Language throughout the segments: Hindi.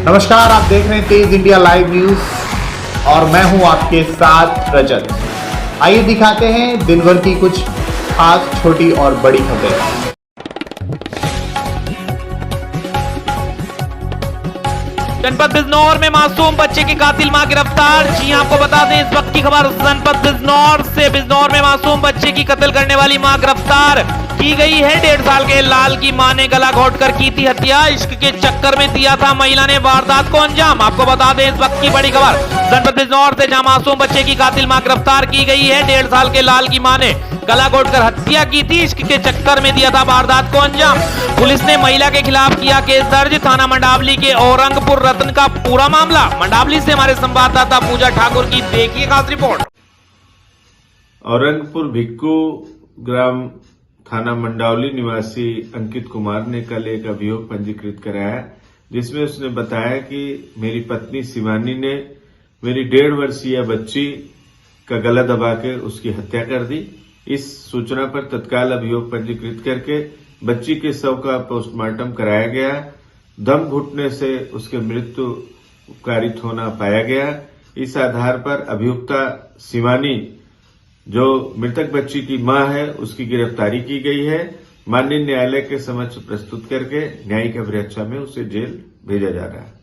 नमस्कार, आप देख रहे हैं तेज इंडिया लाइव न्यूज और मैं हूं आपके साथ रजत। आइए दिखाते हैं दिन भर की कुछ खास छोटी और बड़ी खबरें। जनपद बिजनौर में मासूम बच्चे की कातिल मां गिरफ्तार। जी आपको बता दें इस वक्त की खबर जनपद बिजनौर से। बिजनौर में मासूम बच्चे की कत्ल करने वाली मां गिरफ्तार की गई है। 1.5 साल के लाल की मां ने गला घोंटकर की थी हत्या। इश्क के चक्कर में दिया था महिला ने वारदात को अंजाम। आपको बता दें इस वक्त की बड़ी खबर जनपद बिजनौर से, जहां मासूम बच्चे की कातिल मां गिरफ्तार की गई है। 1.5 साल के लाल की मां ने गला घोंटकर हत्या की थी। इश्क के चक्कर में दिया था वारदात को अंजाम। पुलिस ने महिला के खिलाफ किया केस दर्ज। थाना मंडावली के औरंगपुर रत्न का पूरा मामला। मंडावली से हमारे संवाददाता पूजा ठाकुर की देखिए खास रिपोर्ट। औरंगपुर भिक्कू ग्राम थाना मंडावली निवासी अंकित कुमार ने कल एक अभियोग पंजीकृत कराया, जिसमें उसने बताया कि मेरी पत्नी शिवानी ने मेरी 1.5 वर्षीय बच्ची का गला दबा के उसकी हत्या कर दी। इस सूचना पर तत्काल अभियोग पंजीकृत करके बच्ची के शव का पोस्टमार्टम कराया गया। दम घुटने से उसकी मृत्यु कारित होना पाया गया। इस आधार पर अभियुक्ता शिवानी, जो मृतक बच्ची की मां है, उसकी गिरफ्तारी की गई है। माननीय न्यायालय के समक्ष प्रस्तुत करके न्यायिक अभिरक्षा में उसे जेल भेजा जा रहा है।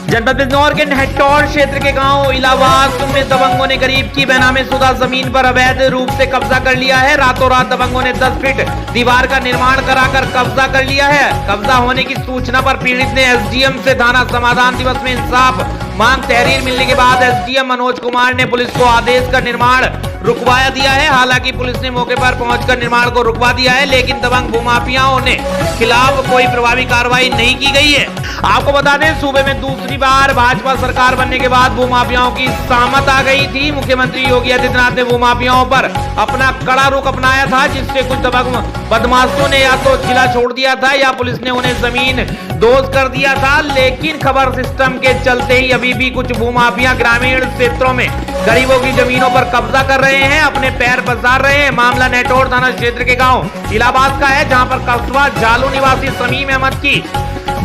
जनपद बिजनौर के नहटौर क्षेत्र के गांव इलाहाबाद में दबंगों ने गरीब की बेनामी शुदा जमीन पर अवैध रूप से कब्जा कर लिया है। रातों रात दबंगों ने 10 फीट दीवार का निर्माण कराकर कब्जा कर लिया है। कब्जा होने की सूचना पर पीड़ित ने एसडीएम से थाना समाधान दिवस में इंसाफ मांग तहरीर मिलने के बाद एसडीएम मनोज कुमार ने पुलिस को आदेश का निर्माण रुकवा दिया है। हालांकि पुलिस ने मौके पर पहुंचकर निर्माण को रुकवा दिया है, लेकिन दबंग भूमाफियाओं ने खिलाफ कोई प्रभावी कार्रवाई नहीं की गई है। आपको बता दें सूबे में दूसरी बार भाजपा सरकार बनने के बाद भूमाफियाओं की सामत आ गई थी। मुख्यमंत्री योगी आदित्यनाथ ने भूमाफियाओं पर अपना कड़ा रुख अपनाया था, जिससे कुछ दबंग बदमाशों ने या तो जिला छोड़ दिया था या पुलिस ने उन्हें जमीन दोज कर दिया था। लेकिन खबर सिस्टम के चलते ही अभी भी कुछ भूमाफिया ग्रामीण क्षेत्रों में गरीबों की जमीनों पर कब्जा कर रहे हैं, अपने पैर पसार रहे हैं। मामला नहटौर थाना क्षेत्र के गांव इलाहाबाद का है, जहां पर कस्बा जालू निवासी समीम अहमद की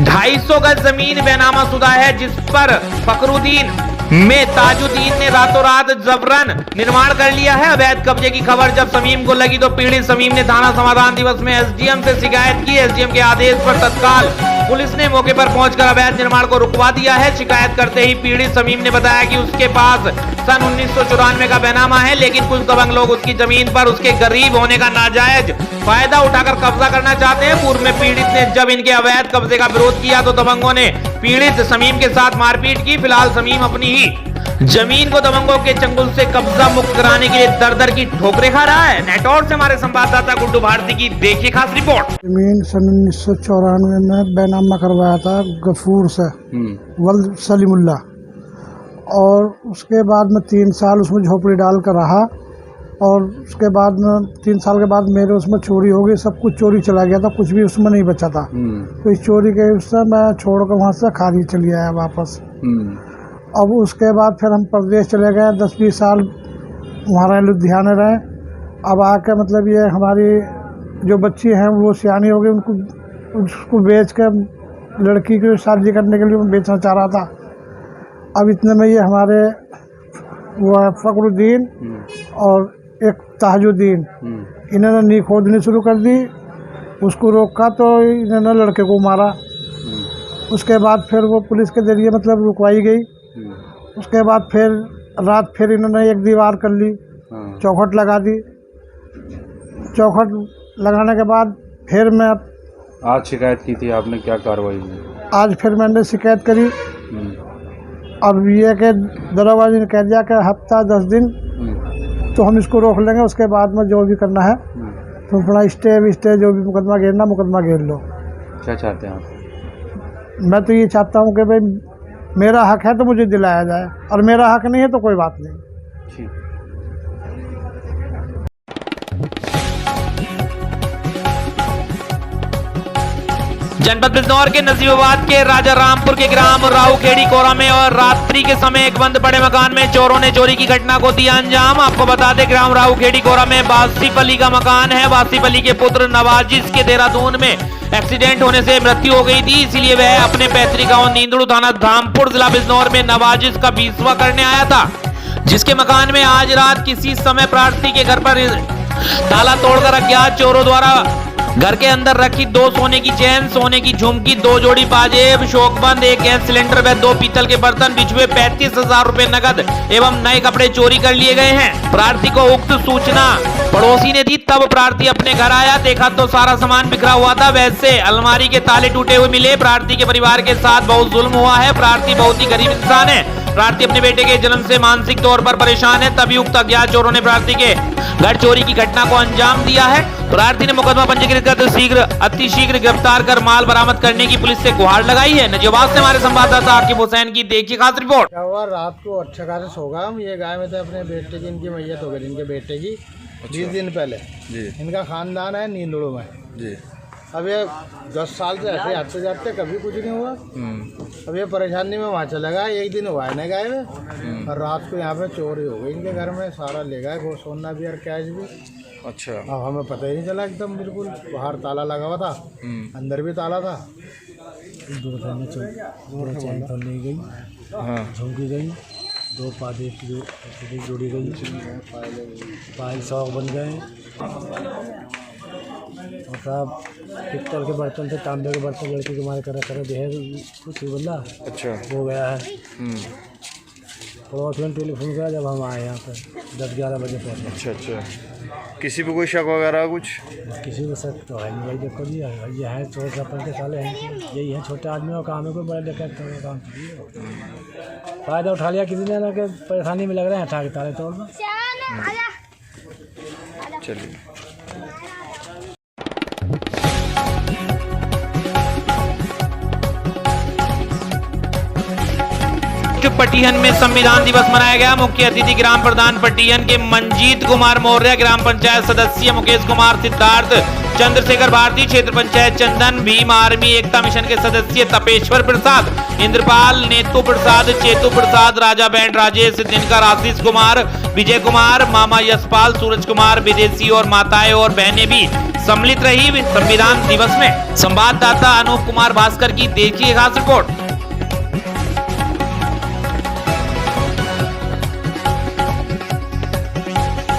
250 गज जमीन बेनामा शुदा है, जिस पर फकरुद्दीन में ताजुद्दीन ने रातों रात जबरन निर्माण कर लिया है। अवैध कब्जे की खबर जब समीम को लगी तो पीड़ित समीम ने थाना समाधान दिवस में एसडीएम से शिकायत की। एसडीएम के आदेश पर तत्काल पुलिस ने मौके पर पहुंचकर अवैध निर्माण को रुकवा दिया है। शिकायत करते ही पीड़ित समीम ने बताया कि उसके पास सन 1994 का बेनामा है, लेकिन कुछ दबंग लोग उसकी जमीन पर उसके गरीब होने का नाजायज फायदा उठाकर कब्जा करना चाहते हैं। पूर्व में पीड़ित ने जब इनके अवैध कब्जे का विरोध किया तो दबंगों ने पीड़ित समीम के साथ मारपीट की। फिलहाल समीम अपनी ही जमीन को दबंगों के चंगुल से कब्जा मुक्त कराने के लिए दर-दर की ठोकरें खा रहा है। नहटौर से हमारे संवाददाता गुड्डू भारती की देखिए खास रिपोर्ट। जमीन सन 1994 में बेनामा करवाया था गफूर से, वल्द सलीमुल्ला, और उसके बाद में 3 साल उसमें झोपड़ी डाल कर रहा, और उसके बाद में 3 साल के बाद मेरे उसमें चोरी हो गई। सब कुछ चोरी चला गया था, कुछ भी उसमें नहीं बचा था। तो इस चोरी के उससे मैं छोड़कर वहाँ से खाली चली आया वापस। अब उसके बाद फिर हम प्रदेश चले गए, 10-20 साल वहाँ रहे, लुधियाने रहे। अब आके मतलब ये हमारी जो बच्ची हैं वो सियानी हो गई, उसको बेच के लड़की की शादी करने के लिए मैं बेचना चाह रहा था। अब इतने में ये हमारे वो है फकरुद्दीन और एक ताजुद्दीन, इन्होंने नी खोदनी शुरू कर दी। उसको रोका तो इन्होंने लड़के को मारा। उसके बाद फिर वो पुलिस के जरिए मतलब रुकवाई गई। उसके बाद फिर रात फिर इन्होंने एक दीवार कर ली, चौखट लगा दी। चौखट लगाने के बाद फिर मैं आज शिकायत की थी आपने, क्या कार्रवाई हुई? आज फिर मैंने शिकायत करी। अब ये कि दरोगा जी ने कह दिया कि हफ्ता 10 दिन तो हम इसको रोक लेंगे, उसके बाद में जो भी करना है तो अपना स्टे जो भी मुकदमा घेर लो। क्या चाहते हैं आप? मैं तो ये चाहता हूँ कि भाई मेरा हक है तो मुझे दिलाया जाए, और मेरा हक नहीं है तो कोई बात नहीं। ठीक। जनपद बिजनौर के नजीबाबाद के राजा रामपुर के ग्राम राऊखेड़ी कोरा में और रात्रि के समय एक बंद पड़े मकान में चोरों ने चोरी की घटना को दिया अंजाम। आपको बता दें, ग्राम राऊखेड़ी कोरा में वासिफ अली का मकान है। वासिफ अली के पुत्र नवाजिश के देहरादून में एक्सीडेंट होने से मृत्यु हो गई थी, इसलिए वह अपने पैतृक गांव नींदड़ू थाना धामपुर जिला बिजनौर में नवाजिश का 20वां करने आया था, जिसके मकान में आज रात किसी समय प्रार्थी के घर पर ताला तोड़कर अज्ञात चोरों द्वारा घर के अंदर रखी 2 सोने की चैन, सोने की झुमकी, 2 जोड़ी पाजेब, शोकबंद, 1 गैस सिलेंडर व 2 पीतल के बर्तन, बिछुए 35,000 रुपए नगद एवं नए कपड़े चोरी कर लिए गए हैं। प्रार्थी को उक्त सूचना पड़ोसी ने दी, तब प्रार्थी अपने घर आया, देखा तो सारा सामान बिखरा हुआ था। वैसे अलमारी के ताले टूटे हुए मिले। प्रार्थी के परिवार के साथ बहुत जुल्म हुआ है। प्रार्थी बहुत ही गरीब इंसान है। प्रार्थी अपने बेटे के जन्म से मानसिक तौर पर परेशान है, तभी उक्त अज्ञात चोरों ने प्रार्थी के घर चोरी की घटना को अंजाम दिया है। प्रार्थी ने मुकदमा पंजीकृत कर अतिशीघ्र गिरफ्तार कर माल बरामद करने की पुलिस से गुहार लगाई है। नजीबाबाद से हमारे संवाददाता आकिब हुसैन की देखिए खास रिपोर्ट। क्या हुआ, रात को अच्छा खासा सो गया हम। ये गाय में थे अपने बेटे की, इनकी मैयत हो गई, इनके बेटे की 20 दिन पहले जी। इनका खानदान है नींदड़ू में जी। अब ये 10 साल से ऐसे आते जाते कभी कुछ नहीं हुआ। अब ये परेशानी में वहाँ चला गया। एक दिन हुआ है ना गाय में, और रात को यहाँ पे चोरी हो गई इनके घर में। सारा ले गए, वो सोना भी और कैश भी। अच्छा। अब हमें पता ही नहीं चला, एकदम बिल्कुल बाहर ताला लगा हुआ था, अंदर भी ताला था। 2 चैन तो ले गई, झुमकी गई, 2 पादे की जोड़ी गई, पायल 100 बन गए, और सब पित्तल के बर्तन थे, तांबे के बर्तन लड़के के मारे करे दे कुछ बल्ला अच्छा हो गया है। पड़ोस में टेलीफोन किया जब हम आए यहाँ पर 10-11 बजे पहुँचे। अच्छा। किसी पे कोई शक वगैरह कुछ? किसी को शक तो है नहीं भाई। देखो जी, ये है 14-15 के साले हैं, यही है छोटे आदमी और काम है, कोई बड़ा लेकर काम फ़ायदा उठा लिया किसी ने ना, कि परेशानी में लग रहे हैं, उठा के ताले तोड़ दो। चलिए। पटिहन में संविधान दिवस मनाया गया। मुख्य अतिथि ग्राम प्रधान पटिहन के मंजीत कुमार मौर्य, ग्राम पंचायत सदस्य मुकेश कुमार, सिद्धार्थ चंद्रशेखर भारती, क्षेत्र पंचायत चंदन, भीम आर्मी एकता मिशन के सदस्य तपेश्वर प्रसाद, इंद्रपाल, नेतू प्रसाद, चेतु प्रसाद, राजा बैंड राजेश, दिनकर, आशीष कुमार, विजय कुमार, मामा यशपाल, सूरज कुमार, विदेशी और माताएं और बहनें भी सम्मिलित रही संविधान दिवस में। संवाददाता अनूप कुमार भास्कर की देखिए खास रिपोर्ट।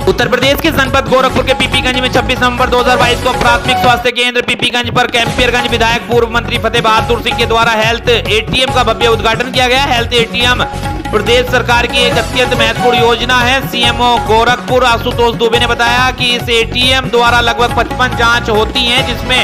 उत्तर प्रदेश के जनपद गोरखपुर के पीपीगंज में 26 नवंबर 2022 को प्राथमिक स्वास्थ्य केंद्र पीपीगंज पर कैंपियरगंज विधायक पूर्व मंत्री फतेह बहादुर सिंह के द्वारा हेल्थ एटीएम का भव्य उद्घाटन किया गया। हेल्थ एटीएम प्रदेश सरकार की एक अत्यंत महत्वपूर्ण योजना है। सीएमओ गोरखपुर आशुतोष दुबे ने बताया कि इस एटीएम द्वारा लगभग 55 जांच होती हैं, जिसमें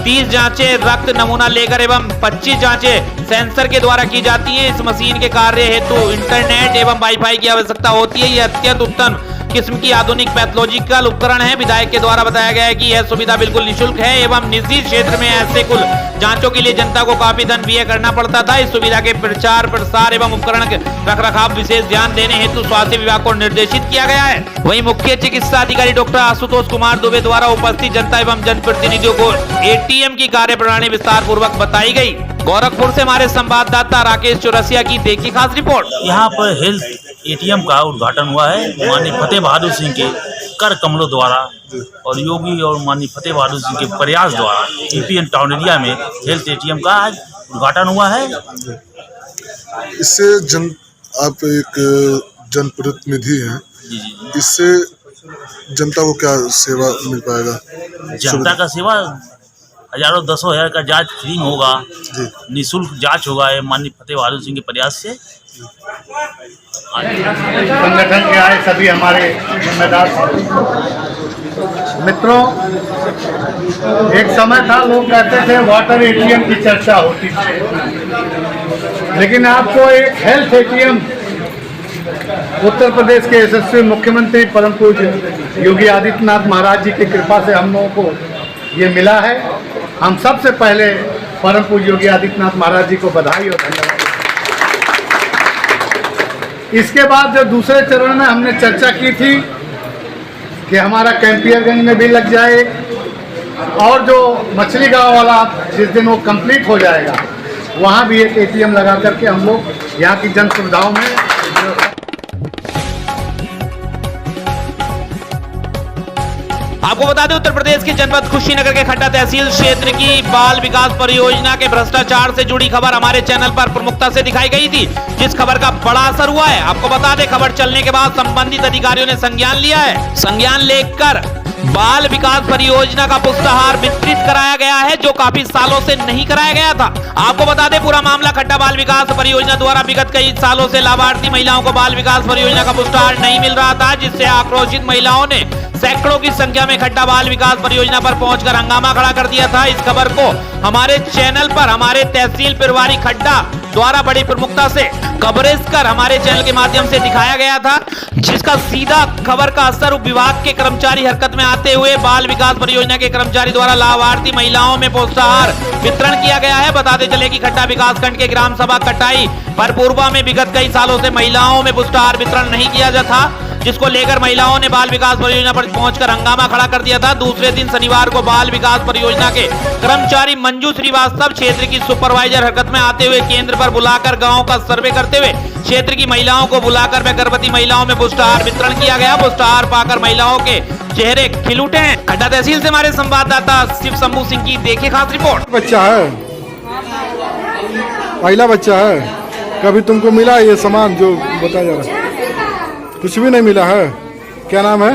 30 जांचें रक्त नमूना लेकर एवं 25 जांचें सेंसर के द्वारा की जाती हैं। इस मशीन के कार्य हेतु इंटरनेट एवं वाईफाई की आवश्यकता होती है। यह अत्यंत उत्तम किस्म की आधुनिक पैथोलॉजिकल उपकरण है। विधायक के द्वारा बताया गया है कि यह सुविधा बिल्कुल निःशुल्क है एवं निजी क्षेत्र में ऐसे कुल जांचों के लिए जनता को काफी धन व्यय करना पड़ता था। इस सुविधा के प्रचार प्रसार एवं उपकरण के रखरखाव विशेष ध्यान देने हेतु स्वास्थ्य विभाग को निर्देशित किया गया है। वहीं मुख्य चिकित्सा अधिकारी डॉक्टर आशुतोष कुमार दुबे द्वारा उपस्थित जनता एवं जनप्रतिनिधियों को एटीएम की कार्यप्रणाली विस्तार पूर्वक बताई गई। गोरखपुर से हमारे संवाददाता राकेश चौरसिया की देखिए खास रिपोर्ट। यहाँ पर हेल्थ एटीएम का उद्घाटन हुआ है माननीय फतेह बहादुर सिंह के कर कमलों द्वारा और योगी और माननीय फतेह बहादुर सिंह के प्रयास द्वारा पीपीएन टाउन एरिया में हेल्थ एटीएम का आज उद्घाटन हुआ है। इससे आप एक जनप्रतिनिधि हैं, इससे जनता को क्या सेवा मिल पाएगा? जनता का सेवा हजारों 10,000 का जांच फ्री होगा, निःशुल्क जांच होगा माननीय फतेह बहादुर सिंह के प्रयास से। संगठन के आए सभी हमारे जिम्मेदार मित्रों, एक समय था लोग कहते थे वाटर एटीएम की चर्चा होती थी, लेकिन आपको एक हेल्थ एटीएम उत्तर प्रदेश के यशस्वी मुख्यमंत्री परम पूज्य योगी आदित्यनाथ महाराज जी की कृपा से हम लोगों को ये मिला है। हम सबसे पहले परम पूज्य योगी आदित्यनाथ महाराज जी को बधाई और धन्यवाद। इसके बाद जो दूसरे चरण में हमने चर्चा की थी कि हमारा कैंपियरगंज में भी लग जाए और जो मछली गांव वाला जिस दिन वो कंप्लीट हो जाएगा वहाँ भी एक एटीएम लगा करके हम लोग यहाँ की जन सुविधाओं में। आपको बता दें उत्तर प्रदेश के जनपद कुशीनगर के खड्डा तहसील क्षेत्र की बाल विकास परियोजना के भ्रष्टाचार से जुड़ी खबर हमारे चैनल पर प्रमुखता से दिखाई गई थी, जिस खबर का बड़ा असर हुआ है। आपको बता दें खबर चलने के बाद संबंधित अधिकारियों ने संज्ञान लिया है। संज्ञान लेकर बाल विकास परियोजना का पुष्टाहार वितरित कराया गया है, जो काफी सालों से नहीं कराया गया था। आपको बता दें पूरा मामला खड्डा बाल विकास परियोजना द्वारा विगत कई सालों से लाभार्थी महिलाओं को बाल विकास परियोजना का पुष्टाहार नहीं मिल रहा था, जिससे आक्रोशित महिलाओं ने सैकड़ों की संख्या में खड्डा बाल विकास परियोजना पर पहुंचकर हंगामा खड़ा कर दिया था। इस खबर को हमारे चैनल पर हमारे तहसील प्रभारी खड्डा द्वारा बड़ी प्रमुखता से कवरेज कर हमारे चैनल के माध्यम से दिखाया गया था, जिसका सीधा खबर का असर विभाग के कर्मचारी हरकत में आते हुए बाल विकास परियोजना के कर्मचारी द्वारा लाभार्थी महिलाओं में पुष्टाहार वितरण किया गया है। बताते चले कि खड्डा विकास खंड के ग्राम सभा कटाई परपूर्वा में विगत कई सालों से महिलाओं में पुष्टाहार वितरण नहीं किया जाता था, जिसको लेकर महिलाओं ने बाल विकास परियोजना पर पहुंचकर हंगामा खड़ा कर दिया था। दूसरे दिन शनिवार को बाल विकास परियोजना के कर्मचारी मंजू श्रीवास्तव क्षेत्र की सुपरवाइजर हरकत में आते हुए केंद्र पर बुलाकर गांव का सर्वे करते हुए क्षेत्र की महिलाओं को बुलाकर व गर्भवती महिलाओं में पुष्टाहार वितरण किया गया। पुष्टाहार पाकर महिलाओं के चेहरे खिल उठे हैं। खड्डा तहसील से हमारे संवाददाता शिव शंभू सिंह की देखिए खास रिपोर्ट। बच्चा है, पहला बच्चा है, कभी तुमको मिला ये सामान जो बताया जा रहा है? कुछ भी नहीं मिला है। क्या नाम है?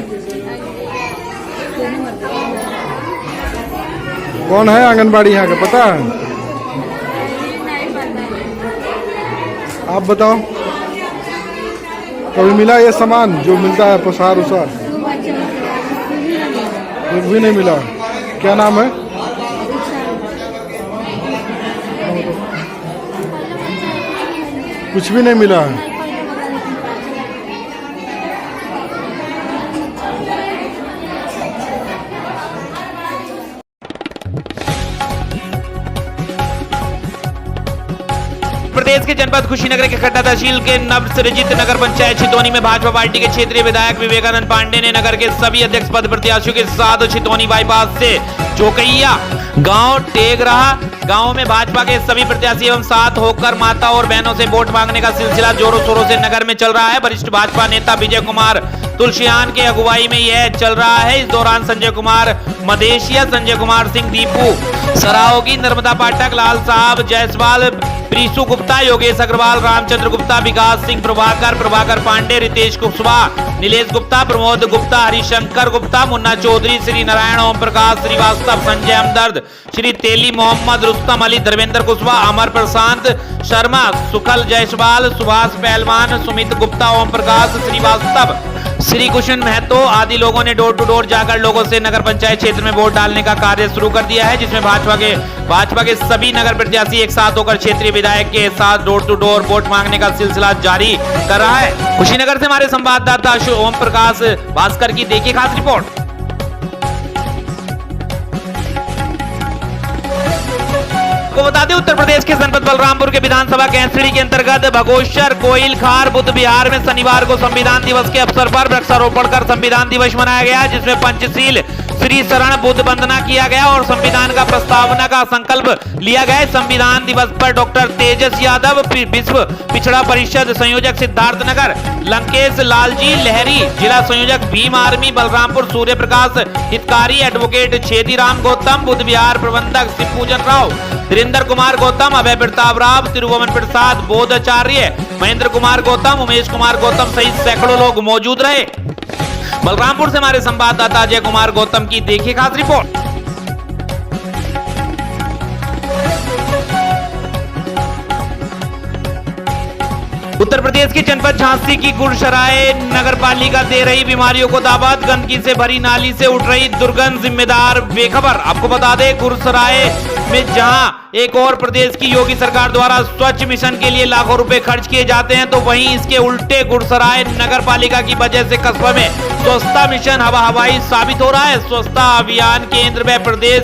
कौन है आंगनबाड़ी यहाँ का पता है? आप बताओ, कभी मिला ये सामान जो मिलता है पुष्टाहार उसार? कुछ भी नहीं मिला। क्या नाम है? कुछ भी नहीं मिला है। प्रदेश के जनपद कुशीनगर के खड्डा तहसील के नवसृजित नगर पंचायत छितौनी में भाजपा पार्टी के क्षेत्रीय विधायक विवेकानंद पांडे ने नगर के सभी अध्यक्ष पद प्रत्याशियों के साथ छितौनी बाईपास से चौकैया गांव टेक रहा गांव में भाजपा के सभी प्रत्याशी एवं साथ होकर माता और बहनों से वोट मांगने का सिलसिला जोरों शोरों से नगर में चल रहा है। वरिष्ठ भाजपा नेता विजय कुमार तुलसियान के अगुवाई में यह चल रहा है। इस दौरान संजय कुमार मदेशिया, संजय कुमार सिंह दीपू सराओगी, नर्मदा पाठक, लाल साहब जायसवाल, प्रीसु गुप्ता, योगेश अग्रवाल, रामचंद्र गुप्ता, विकास सिंह प्रभाकर पांडे, रितेश कुशवाहा, नीलेश गुप्ता, प्रमोद गुप्ता, हरिशंकर गुप्ता, मुन्ना चौधरी, श्री नारायण, ओम प्रकाश श्रीवास्तव, संजय हमदर्द, श्री तेली मोहम्मद, रुस्तम अली, धर्मेंद्र कुशवाहा, अमर प्रशांत शर्मा, सुखल जायसवाल, सुभाष पहलवान, सुमित गुप्ता, ओम प्रकाश श्रीवास्तव, श्री कुशन महतो आदि लोगों ने डोर टू डोर जाकर लोगों से नगर पंचायत क्षेत्र में वोट डालने का कार्य शुरू कर दिया है, जिसमें भाजपा के सभी नगर प्रत्याशी एक साथ होकर क्षेत्रीय विधायक के साथ डोर टू डोर वोट मांगने का सिलसिला जारी कर रहा है। कुशीनगर से हमारे संवाददाता ओम प्रकाश भास्कर की देखिए खास रिपोर्ट। को बता दें उत्तर प्रदेश के जनपद बलरामपुर के विधानसभा कैंसड़ी के अंतर्गत भगोशर कोइल खार बुद्ध विहार में शनिवार को संविधान दिवस के अवसर पर वृक्षारोपण कर संविधान दिवस मनाया गया, जिसमें पंचशील श्री शरण बुद्ध वंदना किया गया और संविधान का प्रस्तावना का संकल्प लिया गया। संविधान दिवस पर डॉक्टर तेजस यादव, विश्व पिछड़ा परिषद संयोजक सिद्धार्थनगर लंकेश लालजी लहरी, जिला संयोजक भीम आर्मी बलरामपुर सूर्य प्रकाश हितकारी, एडवोकेट छेदीराम गौतम, बुद्ध विहार प्रबंधक शिवपूजन राव, धीरेन्द्र कुमार गौतम, अभय प्रताप राव, तिरुवन प्रसाद बोधाचार्य, महेंद्र कुमार गौतम, उमेश कुमार गौतम सहित सैकड़ों लोग मौजूद रहे। बलरामपुर से हमारे संवाददाता अजय कुमार गौतम की देखिए खास रिपोर्ट। उत्तर प्रदेश के जनपद झांसी की गुरसराय नगर पालिका दे रही बीमारियों को दावत, गंदगी से भरी नाली से उठ रही दुर्गंध जिम्मेदार बेखबर। आपको बता दें गुरसराय में जहां एक और प्रदेश की योगी सरकार द्वारा स्वच्छ मिशन के लिए लाखों रुपए खर्च किए जाते हैं, तो वहीं इसके उल्टे गुरसराय नगर पालिका की वजह से कस्बा में स्वच्छता मिशन हवाई साबित हो रहा है। स्वच्छता अभियान केंद्र व प्रदेश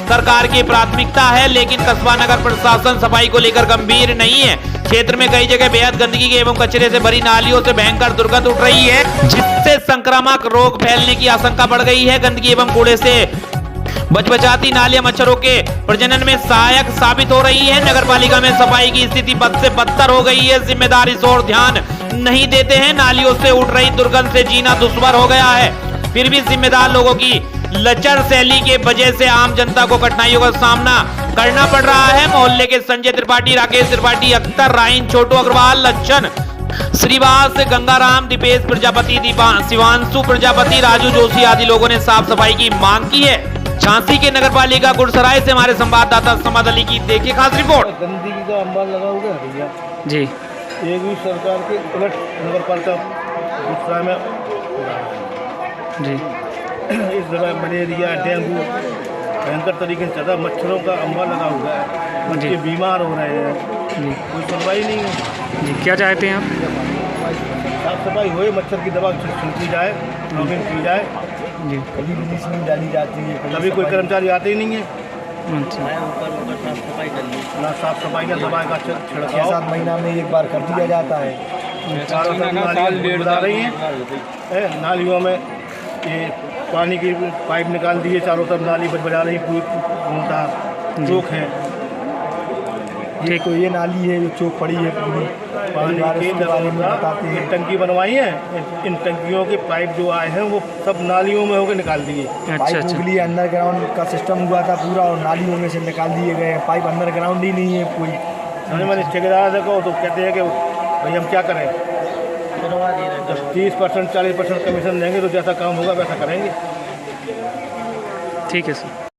सरकार की प्राथमिकता है, लेकिन कस्बा नगर प्रशासन सफाई को लेकर गंभीर नहीं है। क्षेत्र में कई जगह बेहद गंदगी के एवं कचरे से भरी नालियों से भयंकर दुर्गंध उठ रही है, जिससे संक्रामक रोग फैलने की आशंका बढ़ गई है। गंदगी एवं कूड़े से बचबचाती नालियां मच्छरों के प्रजनन में सहायक साबित हो रही है। नगर पालिका में सफाई की स्थिति बद से बदतर हो गई है। जिम्मेदार इस ओर ध्यान नहीं देते हैं। नालियों से उठ रही दुर्गंध से जीना दुश्वार हो गया है। फिर भी जिम्मेदार लोगों की लचर शैली के वजह से आम जनता को कठिनाइयों का सामना करना पड़ रहा है। मोहल्ले के संजय त्रिपाठी, राकेश त्रिपाठी, अख्तर, राइन, छोटू अग्रवाल, लच्छन श्रीवास, गंगाराम, दीपेश प्रजापति, शिवांशु प्रजापति, राजू जोशी आदि लोगों ने साफ सफाई की मांग की है। झांसी के नगर पालिका गुड़सराय से हमारे संवाददाता समद अली की देखिए खास रिपोर्ट। गंदगी का अंबार लगा हुआ है भैया जी, एक भी सरकार के उलट नगर पालिका गुड़सराय में जी, इस जगह मलेरिया, डेंगू भयंकर तरीके से ज़्यादा मच्छरों का अंबार लगा हुआ है। बच्चे बीमार हो रहे हैं, कोई सुनवाई नहीं है जी। क्या चाहते हैं आप? साफ सफाई होए, मच्छर की दवा छिड़की जाए, नॉमिंग की जाए जी, कभी ब्लीचिंग डाली जाती है, कभी कोई कर्मचारी आते ही नहीं है ना साफ सफाई का दवा का छिड़काव 7 महीना में एक बार कर दिया जाता है। चारों तरफ नालियाँ बना रही हैं, नालियों में ये पानी की पाइप निकाल दिए, चारों तरफ नाली बजा रही पूरी घूमता चौक है। ये तो ये नाली है जो चौक पड़ी है पूरी पानी के बारे में बताते हैं। टंकी बनवाई है, इन टंकियों के पाइप जो आए हैं वो सब नालियों में होकर निकाल दिए। पाइप उगली अंडरग्राउंड का सिस्टम हुआ था पूरा और नालियों में से निकाल दिए गए। पाइप अंडरग्राउंड ही नहीं है कोई। मैंने ठेकेदार देखो तो कहते हैं कि भाई हम क्या करें, जब 30% 40% कमीशन देंगे तो जैसा काम होगा वैसा करेंगे। ठीक है सर।